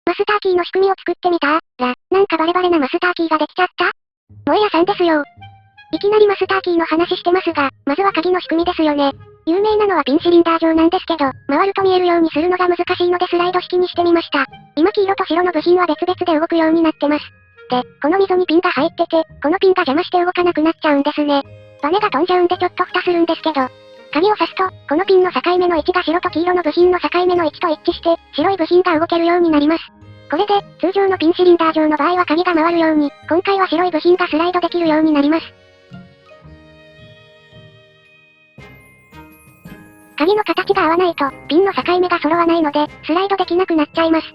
マスターキーの仕組みを作ってみたなんかバレバレなマスターキーができちゃった？萌え屋さんですよ。いきなりマスターキーの話してますが、まずは鍵の仕組みですよね。有名なのはピンシリンダー状なんですけど、回ると見えるようにするのが難しいのでスライド式にしてみました。今黄色と白の部品は別々で動くようになってます。で、この溝にピンが入ってて、このピンが邪魔して動かなくなっちゃうんですね。バネが飛んじゃうんでちょっと蓋するんですけど、鍵を刺すと、このピンの境目の位置が白と黄色の部品の境目の位置と一致して、白い部品が動けるようになります。これで、通常のピンシリンダー状の場合は鍵が回るように、今回は白い部品がスライドできるようになります。鍵の形が合わないと、ピンの境目が揃わないので、スライドできなくなっちゃいます。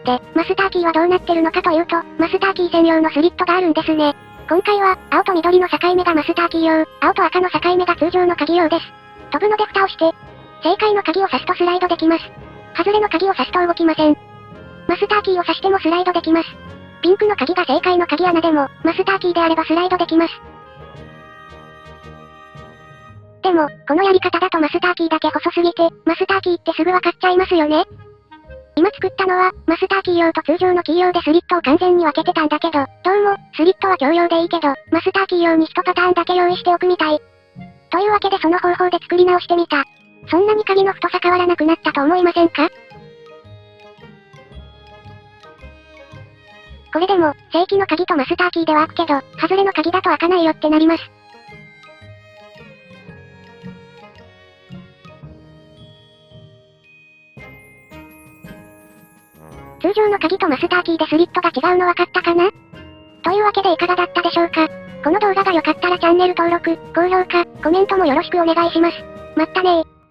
で、マスターキーはどうなってるのかというと、マスターキー専用のスリットがあるんですね。今回は、青と緑の境目がマスターキー用、青と赤の境目が通常の鍵用です。飛ぶので蓋をして、正解の鍵を刺すとスライドできます。外れの鍵を刺すと動きません。マスターキーを刺してもスライドできます。ピンクの鍵が正解の鍵穴でも、マスターキーであればスライドできます。でも、このやり方だとマスターキーだけ細すぎて、マスターキーってすぐわかっちゃいますよね。今作ったのは、マスターキー用と通常のキー用でスリットを完全に分けてたんだけど、どうも、スリットは共用でいいけど、マスターキー用に1パターンだけ用意しておくみたい。というわけでその方法で作り直してみた。そんなに鍵の太さ変わらなくなったと思いませんか？これでも、正規の鍵とマスターキーでは開くけど、外れの鍵だと開かないよってなります。通常の鍵とマスターキーでスリットが違うの分かったかな？というわけでいかがだったでしょうか？この動画が良かったらチャンネル登録、高評価、コメントもよろしくお願いします。まったねー。